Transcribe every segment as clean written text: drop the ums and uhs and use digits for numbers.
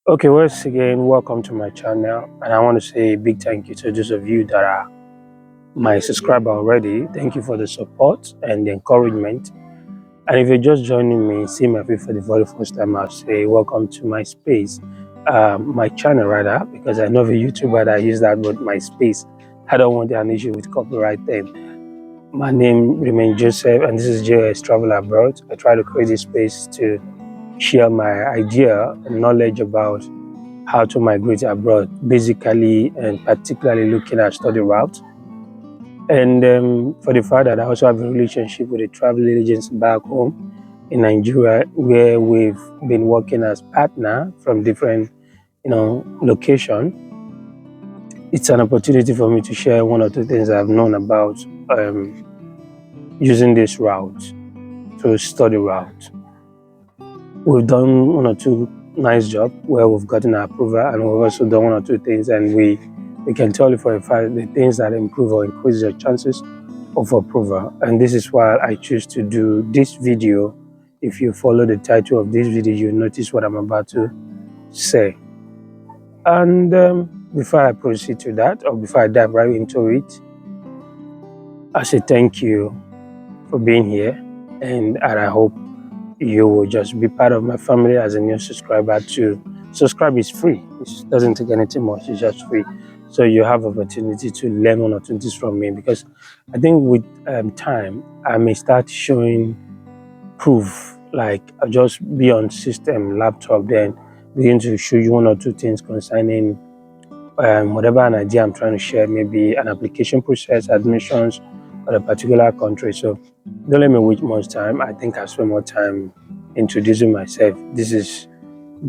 Okay, once again, welcome to my channel, and I want to say a big thank you to those of you that are my subscriber already. Thank you for the support and the encouragement. And if you're just joining me, see my face for the very first time, I'll say welcome to my space, my channel rather, because I know the YouTuber that use that word, my space. I don't want an issue with copyright then. My name remains Joseph, and this is J.O.S. Travel Abroad. I try to create this space to share my idea and knowledge about how to migrate abroad, basically and particularly looking at study route. And for the fact that I also have a relationship with a travel agency back home in Nigeria, where we've been working as partner from different, location. It's an opportunity for me to share one or two things I've known about using this route to study route. We've done one or two nice job where we've gotten our approval, and we've also done one or two things, and we can tell you for a fact the things that improve or increase your chances of approval. And this is why I choose to do this video. If you follow the title of this video, you notice what I'm about to say. And before I proceed to that, or before I dive right into it, I say thank you for being here, and I hope you will just be part of my family as a new subscriber too. Subscribe is free. It doesn't take anything much. It's just free. So you have opportunity to learn one or two things from me, because I think with time, I may start showing proof, like I'll just be on system, laptop, then begin to show you one or two things concerning whatever an idea I'm trying to share, maybe an application process, admissions, or a particular country. So don't let me waste much time. I think I spend more time introducing myself. This is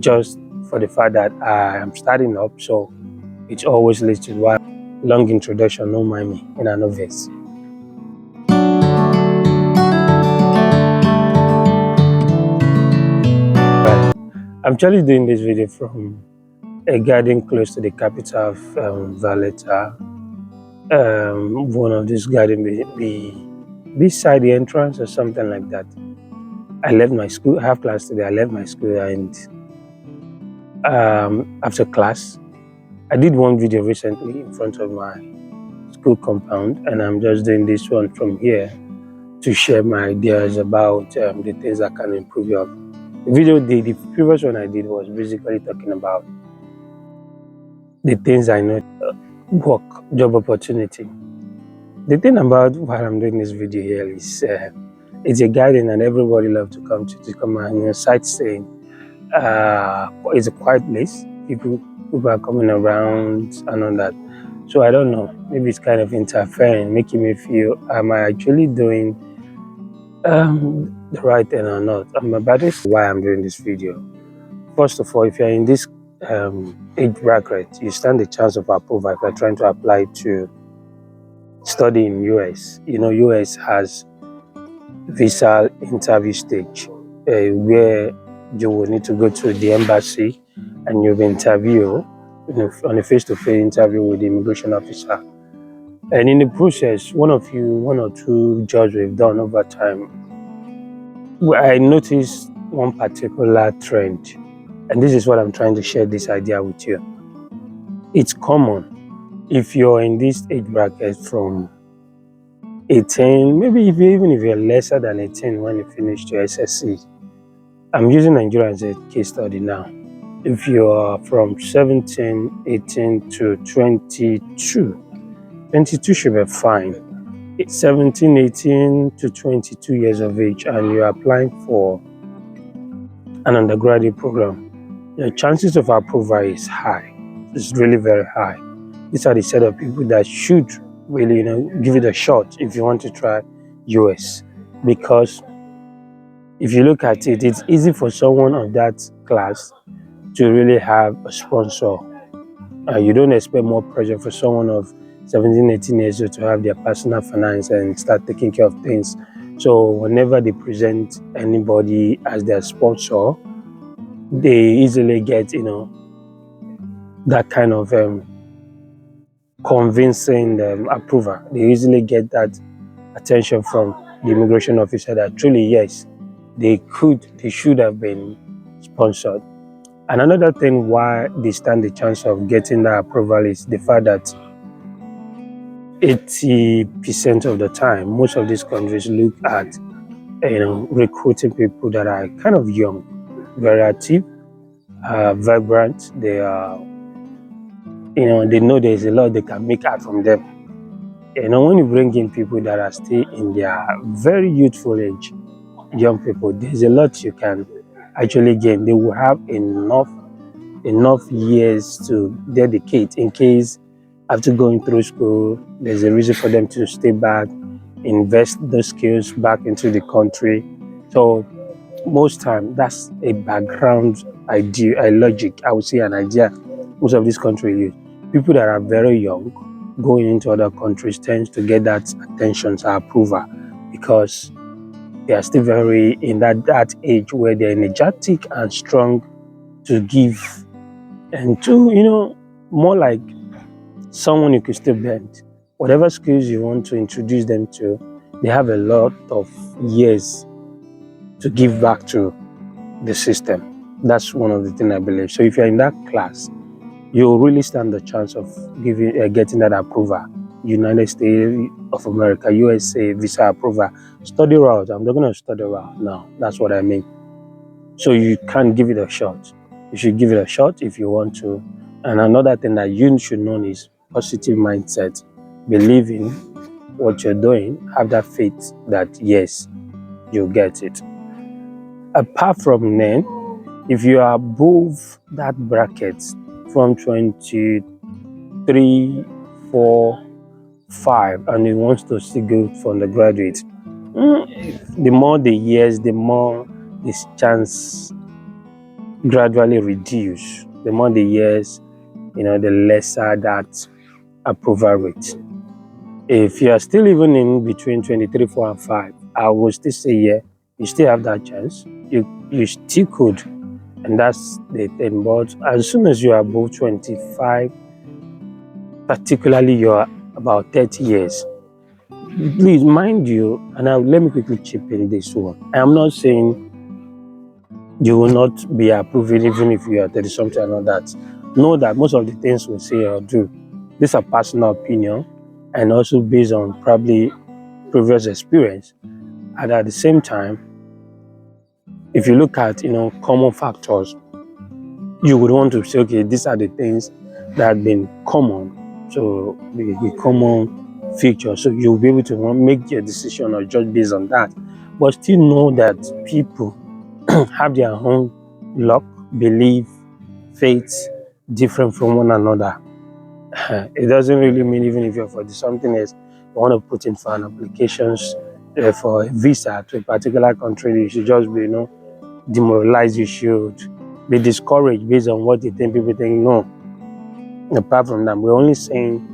just for the fact that I am starting up, so it always leads to one long introduction. Don't mind me in a novice. I'm actually doing this video from a garden close to the capital of Valletta. One of these gardens be beside the entrance or something like that. I left my school. I have class today. I left my school, and after class, I did one video recently in front of my school compound, and I'm just doing this one from here to share my ideas about the things that can improve your video. The previous one I did was basically talking about the things I know, work, job opportunity. The thing about why I'm doing this video here is it's a garden, and everybody loves to come and sightseeing. It's a quiet place. People are coming around and all that. So I don't know. Maybe it's kind of interfering, making me feel, am I actually doing the right thing or not? But this is why I'm doing this video. First of all, if you're in this age bracket, you stand a chance of approval if you're trying to apply to study in US. US has visa interview stage where you will need to go to the embassy and you'll be interviewed on a face-to-face interview with the immigration officer. And in the process, one or two jobs we've done over time, I noticed one particular trend, and this is what I'm trying to share this idea with you. It's common if you're in this age bracket from 18, maybe even if you're lesser than 18 when you finish your SSC. I'm using Nigeria as a case study now. If you are from 17, 18 to 22, 22 should be fine. It's 17, 18 to 22 years of age, and you're applying for an undergraduate program, your chances of approval is high. It's really very high. These are the set of people that should really, give it a shot if you want to try US. Because if you look at it, it's easy for someone of that class to really have a sponsor. You don't expect more pressure for someone of 17, 18 years old to have their personal finance and start taking care of things. So whenever they present anybody as their sponsor, they easily get, that kind of convincing approval. They easily get that attention from the immigration officer that truly, yes, they should have been sponsored. And another thing why they stand the chance of getting that approval is the fact that 80% of the time, most of these countries look at recruiting people that are kind of young, very active, vibrant. They are, they know there's a lot they can make out from them. When you bring in people that are still in their very youthful age, young people, there's a lot you can actually gain. They will have enough years to dedicate in case after going through school, there's a reason for them to stay back, invest those skills back into the country. So most time that's a background idea, a logic, I would say an idea most of these countries use. People that are very young going into other countries tends to get that attention to approval because they are still very in that age where they're energetic and strong to give and to more like someone you could still bend. Whatever skills you want to introduce them to, they have a lot of years to give back to the system. That's one of the things I believe. So if you're in that class, you'll really stand the chance of getting that approval. United States of America, USA visa approval, study route. I'm not going to study route now. That's what I mean. So you can give it a shot. You should give it a shot if you want to. And another thing that you should know is positive mindset. Believe in what you're doing. Have that faith that yes, you'll get it. Apart from then, if you are above that bracket from 23, 4, 5, and you want to still go for undergraduate, the more the years, the more this chance gradually reduce. The more the years, the lesser that approval rate. If you are still even in between 23, 4, and 5, I will still say, yeah, you still have that chance. You still could. And that's the thing. But as soon as you are above 25, particularly you're about 30 years, please mind you, and let me quickly chip in this one. I'm not saying you will not be approving even if you are 30 something and all that. Know that most of the things we say or do, these are personal opinion and also based on probably previous experience. And at the same time, if you look at common factors, you would want to say, okay, these are the things that have been common. So the common feature. So you'll be able to make your decision or judge based on that. But still know that people have their own luck, belief, faith different from one another. It doesn't really mean even if you're 40 something else, you want to put in for an applications for a visa to a particular country, you should just be, demoralized. You should be discouraged based on what you think people think. No. Apart from that, we're only saying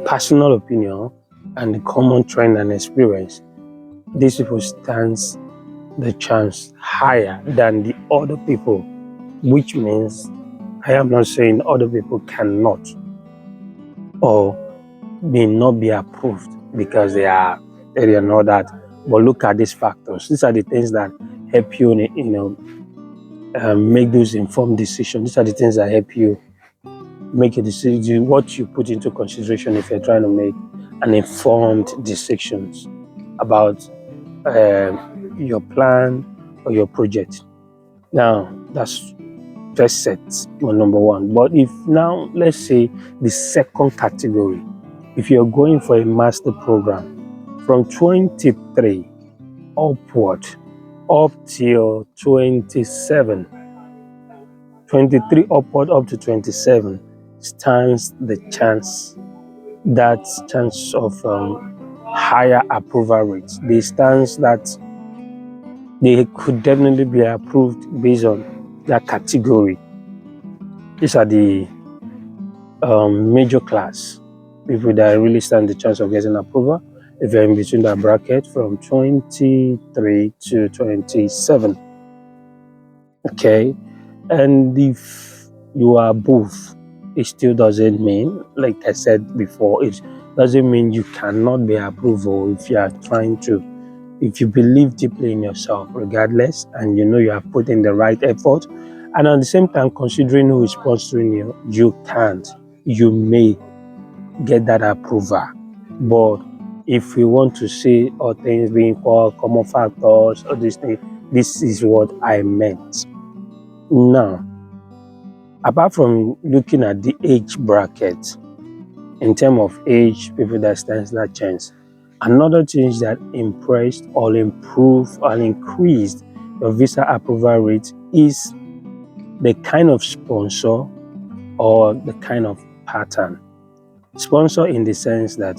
personal opinion and the common trend and experience. These people stands the chance higher than the other people, which means I am not saying other people cannot or may not be approved because they are not that. But look at these factors. These are the things that help you, make those informed decisions. These are the things that help you make a decision, what you put into consideration if you're trying to make an informed decisions about your plan or your project. Now, that's first set on number one. But if now, let's say the second category, if you're going for a master program from 23 upward up till 27, 23 upward up to 27 stands the chance, that chance of higher approval rates. They stands that they could definitely be approved based on that category. These are the major class people that really stand the chance of getting approval if you're in between that bracket from 23 to 27. Okay, and if you are above, it still doesn't mean, like I said before, it doesn't mean you cannot be approved if you are trying to. If you believe deeply in yourself, regardless, and you have put in the right effort And at the same time, considering who is sponsoring you, you may get that approval. But if we want to see all things being equal, common factors, all these things, this is what I meant. Now, apart from looking at the age bracket, in terms of age, people that stands that chance, another thing that impressed or improved or increased your visa approval rate is the kind of sponsor or the kind of pattern. Sponsor in the sense that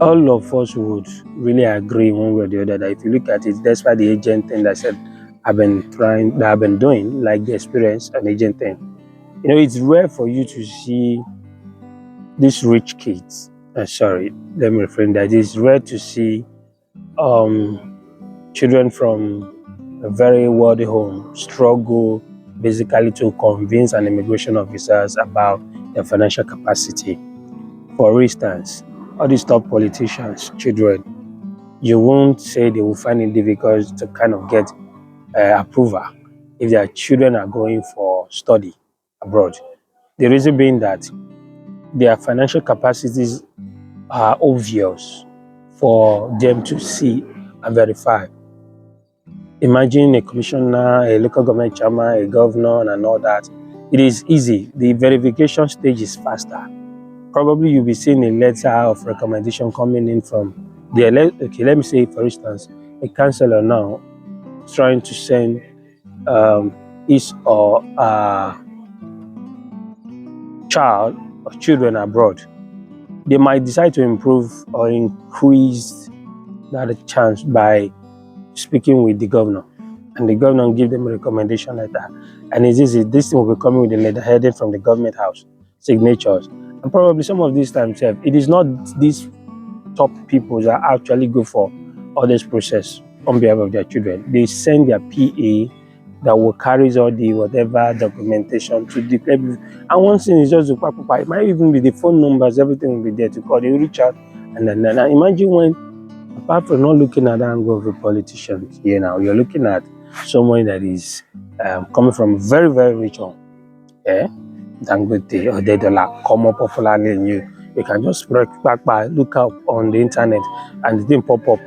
all of us would really agree one way or the other that if you look at it, despite the agent thing that I said I've been doing, like the experience and agent thing, it's rare for you to see these rich kids. Sorry, let me refrain that. It's rare to see children from a very wealthy home struggle basically to convince an immigration officers about their financial capacity. For instance, all these top politicians, children, you won't say they will find it difficult to kind of get approval if their children are going for study abroad. The reason being that their financial capacities are obvious for them to see and verify. Imagine a commissioner, a local government chairman, a governor, and all that. It is easy. The verification stage is faster. Probably you'll be seeing a letter of recommendation coming in from the okay, let me say, for instance, a councillor now trying to send his or child or children abroad. They might decide to improve or increase that chance by speaking with the governor, and the governor give them a recommendation letter. And this thing will be coming with a letter headed from the government house, signatures. And probably some of these times, it is not these top people that actually go for all this process on behalf of their children. They send their PA that will carry all the whatever documentation to declare. And one thing is just it might even be the phone numbers, everything will be there to call. They reach out, and then imagine when, apart from not looking at the angle of a politician here now, you're looking at someone that is coming from very, very rich home. Dangote or the dollar come up popularly in you. You can just look up on the internet and the thing pop up.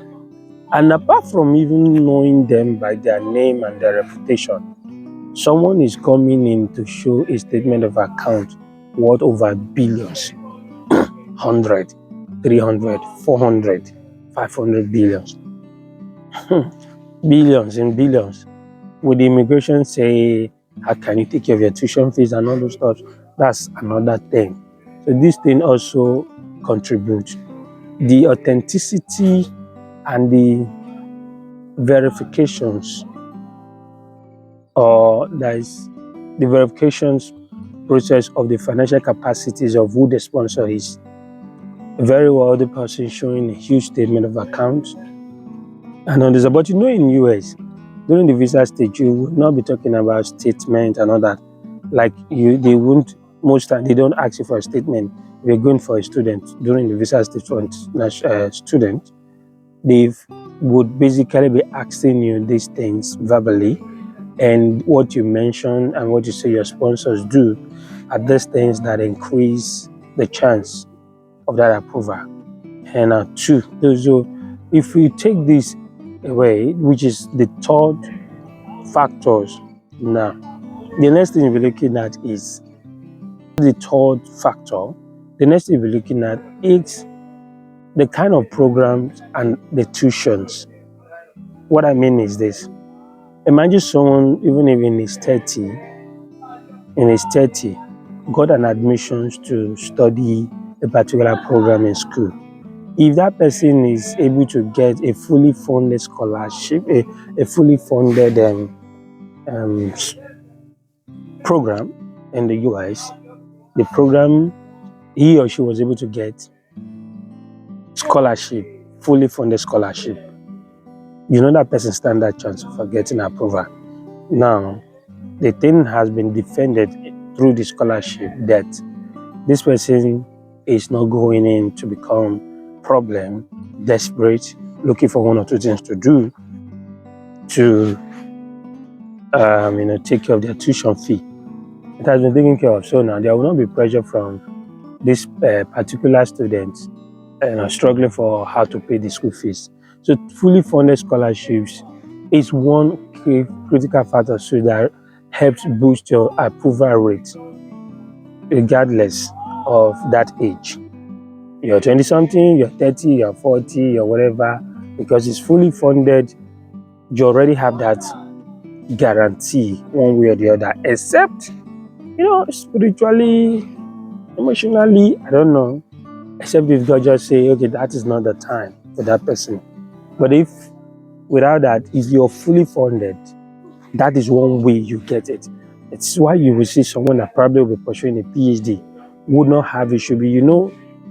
And apart from even knowing them by their name and their reputation, someone is coming in to show a statement of account worth over billions, 100, 300, 400, 500 billions. Billions and billions. Would the immigration say, how can you take care of your tuition fees and all those stuff? That's another thing. So this thing also contributes. The authenticity and the verifications, or that is the verifications process of the financial capacities of who the sponsor is. A very wealthy person showing a huge statement of account. And on this, but in US, during the visa stage, you would not be talking about statement and all that. Like they won't, most time they don't ask you for a statement. If you're going for a student during the visa stage for a student, they would basically be asking you these things verbally, and what you mention and what you say your sponsors do are these things that increase the chance of that approval. And two, so if we take this away, which is the third factors, now the next thing we're looking at is the third factor. The next thing we're looking at is the kind of programs and the tuitions. What I mean is this: imagine someone, even if in his 30, got an admissions to study a particular program in school. If that person is able to get a fully funded scholarship, a fully funded program in the US, the program he or she was able to get scholarship, fully funded scholarship, that person stand that chance of getting approval. Now, the thing has been defended through the scholarship that this person is not going in to become problem, desperate, looking for one or two things to do to take care of their tuition fee. It has been taken care of. So now there will not be pressure from this particular students struggling for how to pay the school fees. So fully funded scholarships is one critical factor so that helps boost your approval rate regardless of that age. You're 20 something, you're 30, you're 40, you're whatever, because it's fully funded, you already have that guarantee one way or the other, except, spiritually, emotionally, I don't know, except if God just say, okay, that is not the time for that person. But if without that, if you're fully funded, that is one way you get it. It's why you will see someone that probably will be pursuing a PhD would not have it. Should be,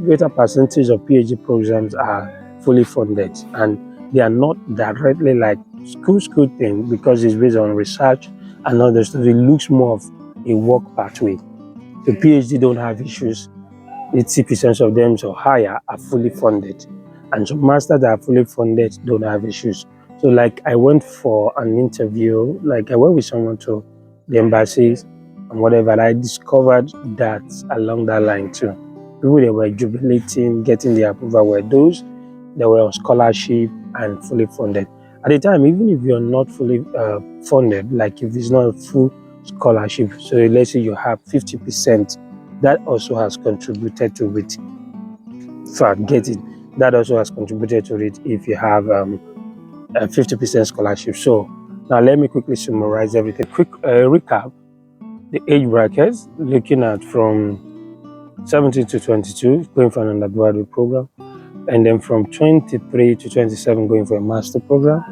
greater percentage of PhD programs are fully funded, and they are not directly like school thing because it's based on research and other stuff. It looks more of a work pathway. The PhD don't have issues. 80% of them or higher are fully funded, and some masters that are fully funded don't have issues. So like I went for an interview, like I went with someone to the embassies and whatever, and I discovered that along that line too, people that were jubilating, getting the approval were those that were on scholarship and fully funded. At the time, even if you're not fully funded, like if it's not a full scholarship, so let's say you have 50%, that also has contributed to it. That also has contributed to it if you have a 50% scholarship. So now let me quickly summarize everything. Quick recap: the age brackets, looking at from 17 to 22, going for an undergraduate program, and then from 23 to 27, going for a master program.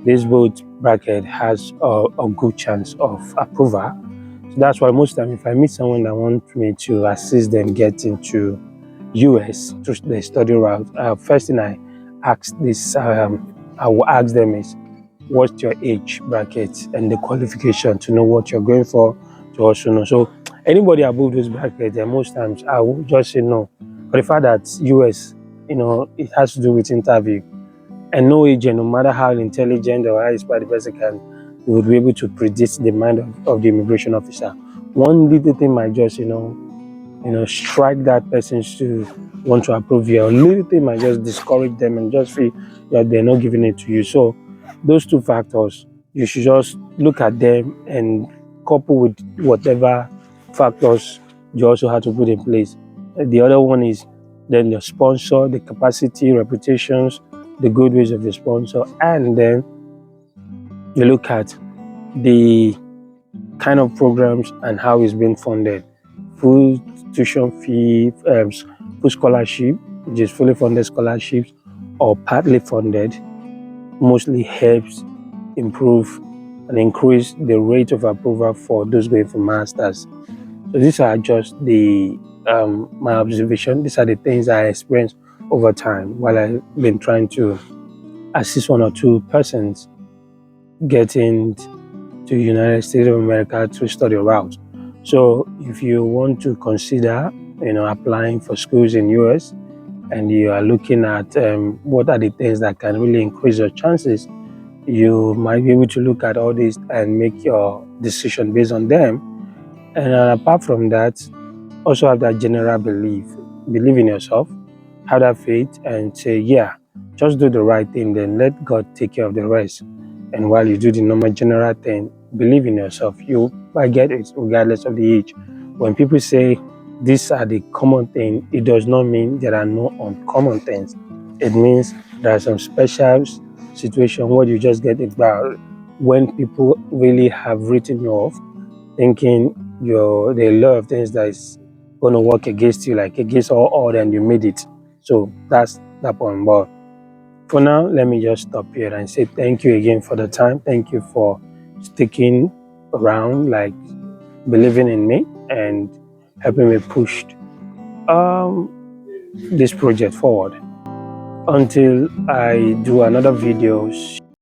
This both bracket has a good chance of approval. So that's why most time, if I meet someone that wants me to assist them get into U.S. to the study route, first thing I will ask them is, what's your age bracket and the qualification to know what you're going for, to also know. So anybody above this bracket, then most times I will just say no. But the fact that U.S., it has to do with interview, and no agent, no matter how intelligent or how inspired the person can, you would be able to predict the mind of the immigration officer. One little thing might just, strike that person to want to approve you. A little thing might just discourage them and just feel that they're not giving it to you. So those two factors, you should just look at them and couple with whatever factors you also have to put in place. The other one is then your sponsor, the capacity, reputations, the good ways of the sponsor, and then you look at the kind of programs and how it's being funded. Full tuition fee, full scholarship, which is fully funded scholarships, or partly funded, mostly helps improve and increase the rate of approval for those going for masters. So these are just the my observation. These are the things I experienced over time while I've been trying to assist one or two persons getting to United States of America to study route. So if you want to consider, applying for schools in US, and you are looking at what are the things that can really increase your chances, you might be able to look at all this and make your decision based on them. And apart from that, also have that general believe in yourself, have that faith, and say, yeah, just do the right thing, then let God take care of the rest. And while you do the normal general thing, believe in yourself. You might get it regardless of the age. When people say these are the common things, it does not mean there are no uncommon things. It means there are some special situations where you just get it bad. When people really have written you off, thinking there are a lot of things that is going to work against you, like against all odds, and you made it. So that's that point. But for now, let me just stop here and say thank you again for the time. Thank you for sticking around, like believing in me and helping me push this project forward. Until I do another video